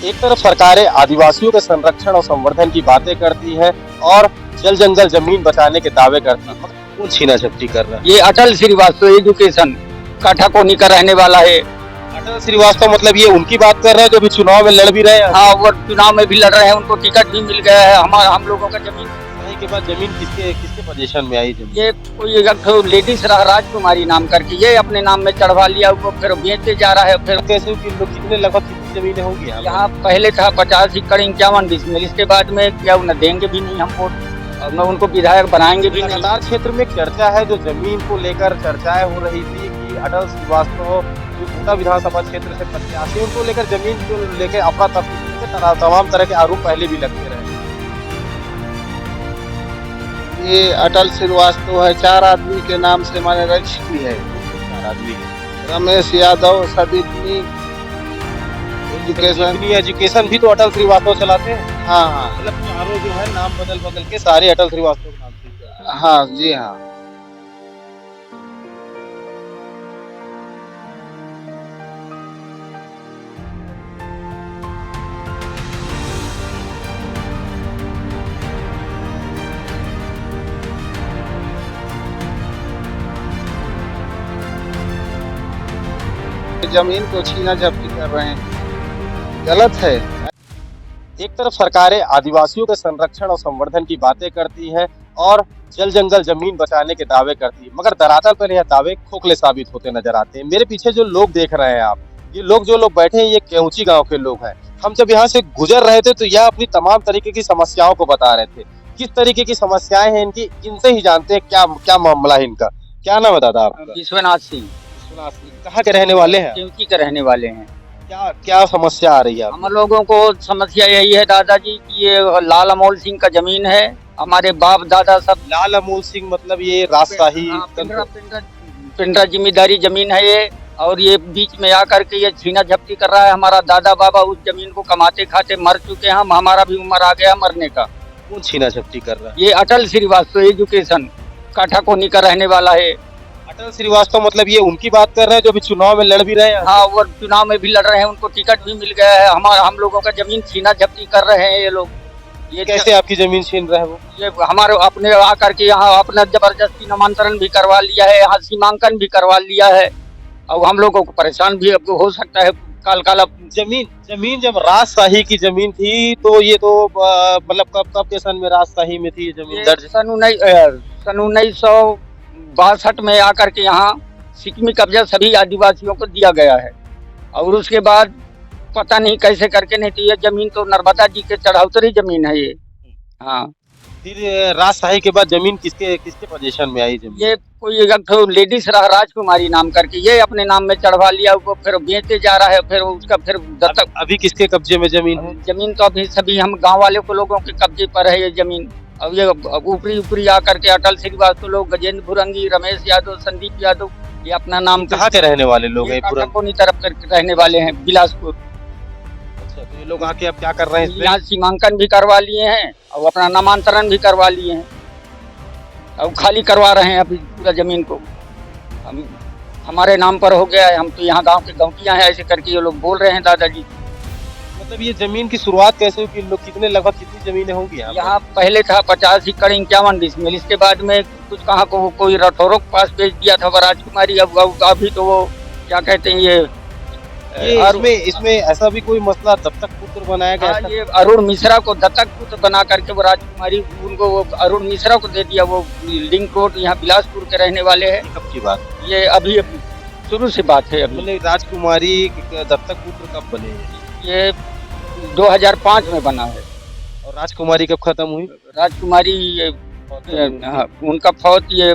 एक तरफ सरकारें आदिवासियों के संरक्षण और संवर्धन की बातें करती है और जल जंगल जमीन बचाने के दावे करती है, मगर कौन छीना झपटी कर रहा है? ये अटल श्रीवास्तव एजुकेशन काठाकोनी का रहने वाला है। अटल श्रीवास्तव मतलब ये उनकी बात कर रहे हैं जो भी चुनाव में लड़ भी रहे हैं। हाँ, वो चुनाव में भी लड़ रहे हैं, उनको टिकट भी मिल गया है। हम लोगों का जमीन सही के बाद जमीन किसके किसके पोजीशन में आई जमीन? ये कोई एक लेडीज राजकुमारी नाम करके ये अपने नाम में चढ़वा लिया, वो फिर बेचते जा रहा है। फिर कैसे कि लोग कितने लगभग कितनी जमीनें होंगी यहाँ पहले था 50 एकड़ 51 डिसमिल, इसके बाद में क्या न देंगे भी नहीं हम वोट और न उनको विधायक बनाएंगे भी नहीं। लगातार क्षेत्र में चर्चा है, जो जमीन को लेकर चर्चाएं हो रही थी कि अटल श्रीवास्तव जो कोटा विधानसभा क्षेत्र से प्रत्याशी, उनको लेकर जमीन को लेकर अफरा तफरी तमाम तरह के आरोप पहले भी लगते रहे। ये अटल श्रीवास्तव है, 4 आदमी के नाम से मैंने रजिस्ट्री है। 4 आदमी के रमेश यादव, सदीपनी एजुकेशन। एजुकेशन भी तो अटल श्रीवास्तव चलाते हैं। हाँ हाँ मतलब चारों जो है नाम बदल बदल के सारे अटल श्रीवास्तव के नाम से। हाँ जी हाँ। जमीन को छीना झपटी कर रहे हैं, गलत है। एक तरफ सरकारें आदिवासियों के संरक्षण और संवर्धन की बातें करती है और जल जंगल जमीन बचाने के दावे करती है, मगर धरातल पर यह दावे खोखले साबित होते नजर आते हैं। मेरे पीछे जो लोग देख रहे हैं आप, ये लोग जो लोग बैठे हैं, ये केहुची गांव के लोग हैं। हम जब यहाँ से गुजर रहे थे तो यह अपनी तमाम तरीके की समस्याओं को बता रहे थे। किस तरीके की समस्याएं हैं इनकी, इनसे ही जानते हैं क्या क्या मामला है इनका। क्या नाम है दादा आपका? विश्वनाथ सिंह कहाँ के रहने वाले हैं? केवटी के रहने वाले हैं। क्या क्या समस्या आ रही है? हम लोगों को समस्या यही है दादाजी कि ये लाल अमोल सिंह का जमीन है। हमारे बाप दादा सब लाल अमोल सिंह मतलब ये राजशाही पिंडरा जिम्मेदारी जमीन है ये, और ये बीच में आकर के ये छीना झपटी कर रहा है। हमारा दादा बाबा उस जमीन को कमाते खाते मर चुके हैं, हमारा भी उम्र आ गया मरने का। कौन छीना झपटी कर रहा है? ये अटल श्रीवास्तव एजुकेशन काठाकोनी का रहने वाला है। अटल श्रीवास्तव मतलब ये उनकी बात कर रहे हैं जो भी चुनाव में लड़ भी रहे हैं। हाँ, वो चुनाव में भी लड़ रहे हैं, उनको टिकट भी मिल गया है। हम लोगों का जमीन छीना झपटी कर रहे हैं ये लोग। ये कैसे आपकी जमीन छीन रहे हैं वो? ये हमारे अपने आकर के यहाँ अपना जबरदस्ती नामांतरण भी करवा लिया है, यहाँ सीमांकन भी करवा लिया है, और हम लोगों को परेशान भी अब हो सकता है काल। जमीन जब राजशाही की जमीन थी तो ये तो मतलब कब के सन में राजशाही में थी ये जमीन दर्ज? सन 1962 में आकर के यहाँ सिक्किमी कब्जा सभी आदिवासियों को दिया गया है, और उसके बाद पता नहीं कैसे करके नहीं थी। ये जमीन तो नर्मदा जी के चढ़ाउतरी जमीन है ये। हाँ, फिर राजशाही के बाद जमीन किसके किसके पोजीशन में आई जमीन? ये कोई एक लेडीज राजकुमारी नाम करके ये अपने नाम में चढ़वा लिया, वो फिर बेचते जा रहा है। फिर उसका फिर दत्तक। अभी किसके कब्जे में जमीन है? जमीन तो अभी सभी हम गांव वाले को लोगों के कब्जे पर है ये जमीन। अब ये ऊपरी आकर के अटल श्रीवास्तव लोग, गजेंद्र भुरंगी, रमेश यादव, संदीप यादव, ये अपना नाम कहाँ के रहने वाले लोग हैं? काठाकोनी तरफ रहने वाले हैं, बिलासपुर। अच्छा, तो ये लोग आके अब क्या कर रहे हैं? यहाँ सीमांकन भी करवा लिए हैं और अपना नामांतरण भी करवा लिए हैं, और खाली करवा रहे हैं अभी पूरा जमीन को। हमारे नाम पर हो गया है, हम तो यहाँ गांव के गौटियाँ हैं, ऐसे करके ये लोग बोल रहे हैं दादाजी। मतलब ये जमीन की शुरुआत कैसे हुई? लोग लगभग कितनी जमीनें होंगी यहाँ पहले था 50 एकड़ 51 डिसमिल, इसके बाद में कुछ कहाँ को कोई राठौरों के पास बेच दिया था वो राजकुमारी। अब अभी तो वो क्या कहते हैं ये इसमें ऐसा भी कोई मसला दत्तक पुत्र बनाया गया? हाँ, ये अरुण मिश्रा को दत्तक पुत्र बना करके वो राजकुमारी उनको वो अरुण मिश्रा को दे दिया। वो लिंक रोड यहाँ बिलासपुर के रहने वाले हैं। कब की बात? ये अभी शुरू से बात है। अभी राजकुमारी दत्तक पुत्र कब बने? ये 2005 में बना है। और राजकुमारी कब खत्म हुई? राजकुमारी हाँ, उनका फौत ये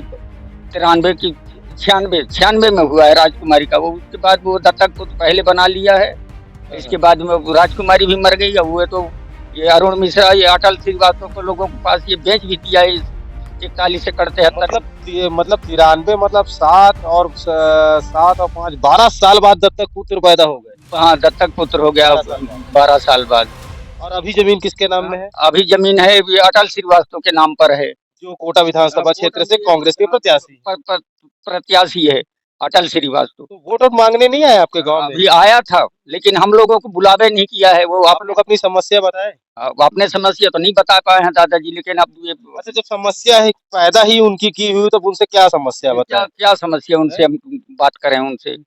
96 में हुआ है राजकुमारी का। वो उसके बाद वो दत्तक को पहले बना लिया है, इसके बाद में वो राजकुमारी भी मर गई। अब हुए तो ये अरुण मिश्रा, ये अटल श्रीवास्तव को लोगों के पास ये बेच भी दिया है 41 एकड़ 73। मतलब 93 मतलब 7 और 5 12 साल बाद दत्तक पुत्र पैदा हो गए। हाँ, दत्तक पुत्र हो गया 12 साल बाद। और अभी जमीन किसके नाम में है? अभी जमीन है ये अटल श्रीवास्तव के नाम पर है, जो कोटा विधानसभा क्षेत्र से कांग्रेस के प्रत्याशी प्रत्याशी है। अटल श्रीवास्तव। तो वोट वोट मांगने नहीं आए आपके गांव में? अभी आया था, लेकिन हम लोगों को बुलावे नहीं किया है। वो आप लोग अपनी समस्या बताएं। अपने समस्या तो नहीं बता पाए हैं दादाजी, लेकिन अब ये अच्छा, जब समस्या है पैदा ही उनकी की हुई, तो उनसे क्या समस्या क्या बताएं? क्या समस्या उनसे हम बात करें उनसे,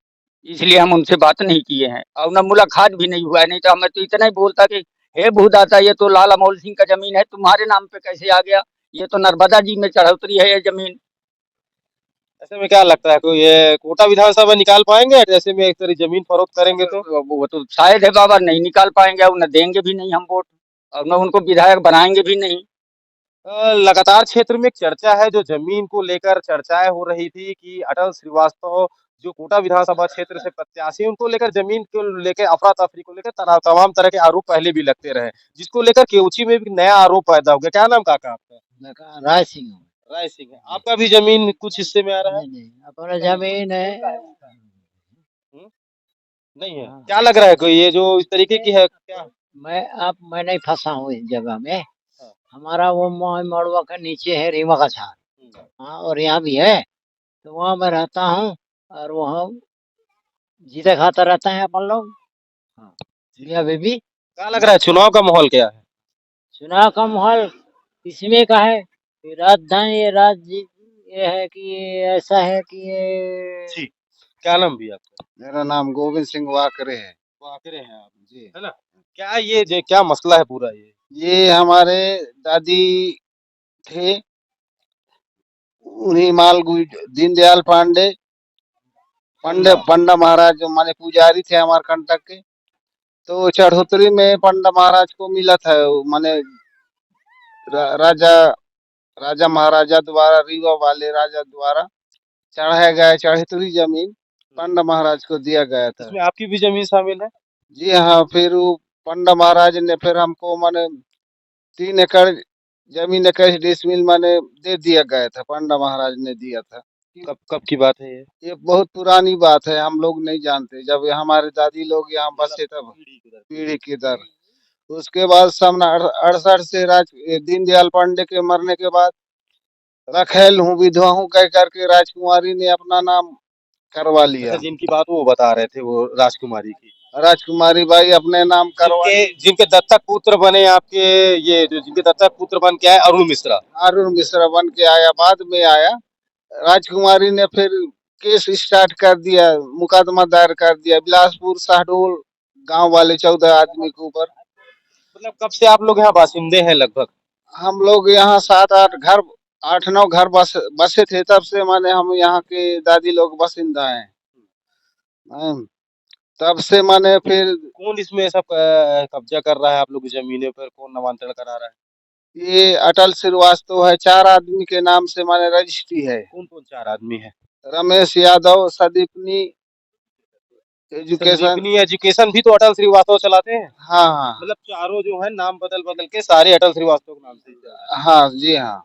इसलिए हम उनसे बात नहीं किए हैं और न मुलाकात भी नहीं हुआ है। नहीं तो हमें तो इतना ही बोलता कि हे भूदाता, ये तो लाल अमोल सिंह का जमीन है, तुम्हारे नाम पे कैसे आ गया? ये तो नर्मदा जी में चढ़ोतरी है ये जमीन। ऐसे में क्या लगता है, कोई ये कोटा विधानसभा निकाल पाएंगे ऐसे में एक तरह जमीन फरोख्त करेंगे तो? वो तो शायद है बाबा, नहीं निकाल पाएंगे और न देंगे भी नहीं हम वोट, और न उनको विधायक बनाएंगे भी नहीं। लगातार क्षेत्र में एक चर्चा है, जो जमीन को लेकर चर्चाएं हो रही थी कि अटल श्रीवास्तव जो कोटा विधानसभा क्षेत्र से प्रत्याशी हैं, उनको लेकर जमीन को लेकर अफरा तफरी को लेकर तमाम तरह के आरोप पहले भी लगते रहे, जिसको लेकर केवची में भी नया आरोप पैदा हो गया। क्या नाम काका आपका? राय सिंह। राय सिंह है। आपका भी जमीन कुछ हिस्से में आ रहा है? नहीं, अपना जमीन है। नहीं है। क्या लग रहा है, कोई ये जो इस तरीके की है क्या? मैं नहीं फंसा हूँ इस जगह में। हाँ। हमारा वो मड़वा का नीचे है रीवा का छार। हाँ, और यहाँ भी है, तो वहाँ मैं रहता हूँ और वहाँ जीते खाता रहता है अपन लोग। हाँ, जिया बेबी। क्या लग रहा है, चुनाव का माहौल क्या है? चुनाव का माहौल इसमें का है कि राजधानी ये राज्य ये है कि ये ऐसा है कि ये। जी, क्या नाम भी आपका? मेरा नाम गोविंद सिंह वाकरे है। वाकरे हैं आप जी। है ना? क्या ये क्या मसला है पूरा ये हमारे दादी थे, उन्हीं दीनदयाल पंडा महाराज जो माने पुजारी थे हमारे कंटक के। तो चढ़ोतरी में पंडा महाराज को मिला था, माने राजा राजा महाराजा द्वारा, रीवा वाले राजा द्वारा चढ़ाया गया चढ़ोतरी जमीन पंडा महाराज को दिया गया था। इसमें आपकी भी जमीन शामिल है? जी हाँ, फिर वो पंडा महाराज ने फिर हमको माने 3 एकड़ जमीन 21 डिसमिल माने दे दिया गया था, पंडा महाराज ने दिया था। कब की बात है ये? ये बहुत पुरानी बात है, हम लोग नहीं जानते। जब हमारे दादी लोग यहाँ बसे तब पीढ़ी की दर। उसके बाद सन 68 से दीनदयाल पांडे के मरने के बाद रखेल हूँ विधवा हूँ कह करके राजकुमारी ने अपना नाम करवा लिया। अच्छा, जिनकी बात वो बता रहे थे, वो राजकुमारी की, राजकुमारी बाई अपने नाम करवा, जिनके दत्तक पुत्र बने आपके, ये जो जिनके दत्तक पुत्र बन के आए अरुण मिश्रा बन के आया, बाद में आया। राजकुमारी ने फिर केस स्टार्ट कर दिया, मुकदमा दायर कर दिया बिलासपुर शहडोल गांव वाले 14 आदमी के ऊपर। मतलब कब से आप लोग यहाँ बासिंदे हैं लगभग? हम लोग यहाँ 8-9 घर बसे थे, तब से माने हम यहाँ के दादी लोग बासिंदा हैं। तब से माने फिर कौन इसमें सब कब्जा कर रहा है आप लोग की जमीनों पर? कौन नामांतरण करा रहा है? ये अटल श्रीवास्तव है, 4 आदमी के नाम से माने रजिस्ट्री है। कौन कौन 4 आदमी है? रमेश यादव, सदीपनी एजुकेशन भी तो अटल श्रीवास्तव चलाते हैं। हाँ हाँ, मतलब चारों जो है नाम बदल बदल के सारे अटल श्रीवास्तव के नाम से। हाँ जी हाँ।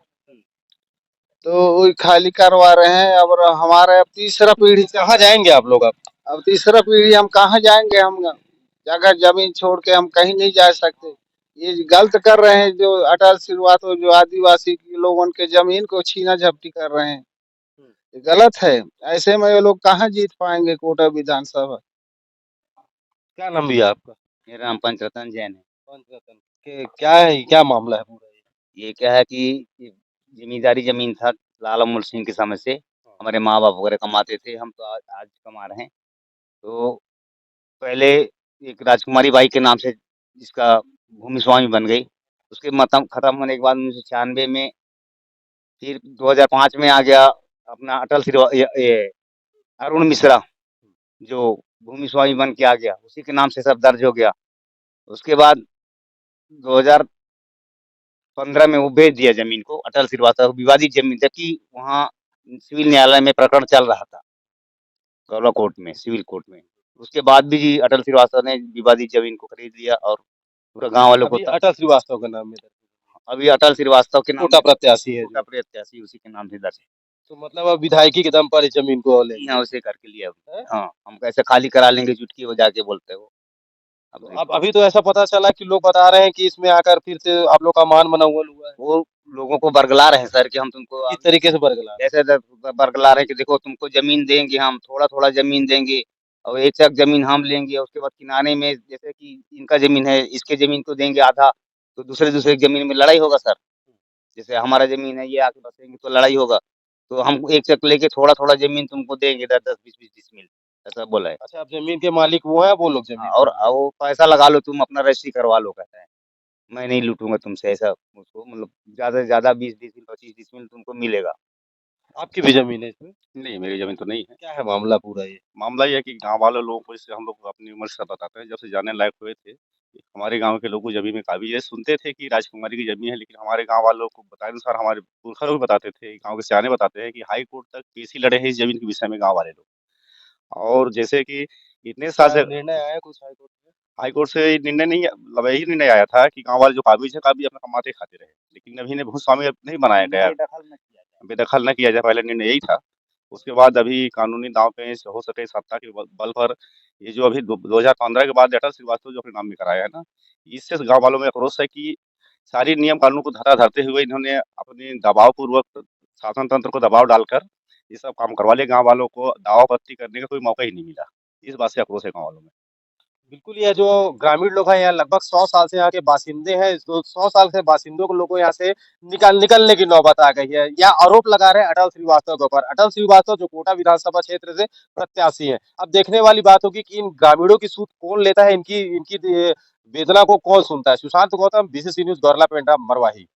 तो वही खाली करवा रहे हैं। अब हमारे अब तीसरा पीढ़ी, कहाँ जाएंगे आप लोग? अब तीसरा पीढ़ी हम कहाँ जाएंगे? हम जगह जमीन छोड़ के हम कहीं नहीं जा सकते। ये गलत कर रहे हैं जो अटल श्रीवास्तव, जो आदिवासी के लोगों के जमीन को छीना झपटी कर रहे हैं, ये गलत है। ऐसे में ये लोग कहाँ जीत पाएंगे कोटा विधानसभा। क्या नाम भी है आपका? मेरा नाम पंचरतन जैन है। पंचरतन के क्या है, क्या मामला है पूरा? ये क्या है कि ये जमींदारी जमीन था लाल अमोल सिंह के समय से, हमारे माँ बाप वगैरह कमाते थे, हम तो आज कमा रहे हैं। तो पहले एक राजकुमारी बाई के नाम से जिसका भूमि स्वामी बन गई, उसके मतम खत्म होने के बाद 1996 में फिर 2005 में आ गया अपना अरुण मिश्रा, जो भूमि स्वामी बन के आ गया, उसी के नाम से सब दर्ज हो गया। उसके बाद 2015 में वो बेच दिया जमीन को अटल श्रीवास्तव, विवादित जमीन, जबकि वहाँ सिविल न्यायालय में प्रकरण चल रहा था, गौरव कोर्ट में, सिविल कोर्ट में। उसके बाद भी जी अटल श्रीवास्तव ने विवादित जमीन को खरीद लिया और पूरा गांव वालों को अटल श्रीवास्तव का नाम है, अभी अटल श्रीवास्तव के नाम कोटा प्रत्याशी है, कोटा प्रत्याशी उसी के नाम से दर्ज है। तो मतलब अब विधायकी के दम पर इस जमीन को ले यहाँ उसे करके लिया। हाँ, हम कैसे खाली करा लेंगे चुटकी हो जाके बोलते हो। अब अभी तो ऐसा पता चला कि लोग बता रहे हैं कि इसमें आकर फिर से आप लोग का मान मनोबल हुआ है। वो लोगों को बरगला रहे हैं सर कि हम तुमको किस तरीके से बरगला? ऐसे बरगला रहे हैं कि देखो तुमको जमीन देंगे, हम थोड़ा थोड़ा जमीन देंगे और एक चक जमीन हम लेंगे, उसके बाद किनारे में जैसे कि इनका जमीन है, इसके जमीन को देंगे आधा, तो दूसरे दूसरे की जमीन में लड़ाई होगा सर। जैसे हमारा जमीन है, ये आके बसेंगे तो लड़ाई होगा, तो हम एक चक लेके थोड़ा थोड़ा जमीन तुमको देंगे, 10-10 20-20 डिसमिल, ऐसा बोला है। अच्छा, अब जमीन के मालिक वो हैं, वो लोग हाँ, जमीन और के मालिक। वो पैसा लगा लो, तुम अपना रजिस्ट्री करवा लो, कहते हैं मैं नहीं लूटूंगा तुमसे, ऐसा उसको मतलब ज्यादा से ज्यादा 20 डिसमिल 25 डिसमिल तुमको मिलेगा। आपकी भी जमीन है इसमें? नहीं, मेरी ज़मीन तो नहीं है। क्या है मामला पूरा ये? मामला ये है कि गाँव वाले लोगों को, इससे हम लोग अपनी उम्र से बताते हैं, जब से जानने लायक हुए थे, कि हमारे गाँव के लोगों को ज़मीन में काबिज़ है। सुनते थे कि राजकुमारी की ज़मीन है, लेकिन हमारे गाँव वालों को बताए अनुसार हमारे पुरखा लोग बताते थे, गाँव के सयाने बताते हैं कि हाई कोर्ट तक केस ही लड़े हैं इस ज़मीन के विषय में गाँव वाले लोग। और जैसे कि इतने साल क्या से निर्णय आया कुछ हाई कोर्ट में? हाई कोर्ट से ये निर्णय नहीं, मतलब यही निर्णय आया था कि गाँव वाले जो काबिज़ है, काबिज़ अपना कमाते खाते रहे। लेकिन अभी इन्हें भूस्वामी अब नहीं बनाया गया, बेदखल न किया जाए, पहले निर्णय यही था। उसके बाद अभी कानूनी दांव-पेच हो सके सत्ता के बल पर, ये जो अभी दो 2015 के बाद अटल श्रीवास्तव जो अपने नाम में कराया है ना, इससे गाँव वालों में आक्रोश है कि सारी नियम कानून को धरा धरते हुए इन्होंने अपने दबावपूर्वक शासन तंत्र को दबाव डालकर ये सब काम करवा लिया। गाँव वालों को दावा-आपत्ति करने का कोई मौका ही नहीं मिला। इस बात से आक्रोश है गाँव वालों में। बिल्कुल, ये जो ग्रामीण लोग हैं, यहाँ लगभग 100 साल से यहाँ के बासिंदे हैं। इस 100 साल से बासिंदों को लोगों को यहाँ से निकलने की नौबत आ गई है। यह आरोप लगा रहे हैं अटल श्रीवास्तव के ऊपर। अटल श्रीवास्तव जो कोटा विधानसभा क्षेत्र से प्रत्याशी हैं। अब देखने वाली बात होगी कि इन ग्रामीणों की सूद कौन लेता है, इनकी इनकी वेदना को कौन सुनता है। Sushant Gautam, BBC news, Gaurela Pendra, Marwahi.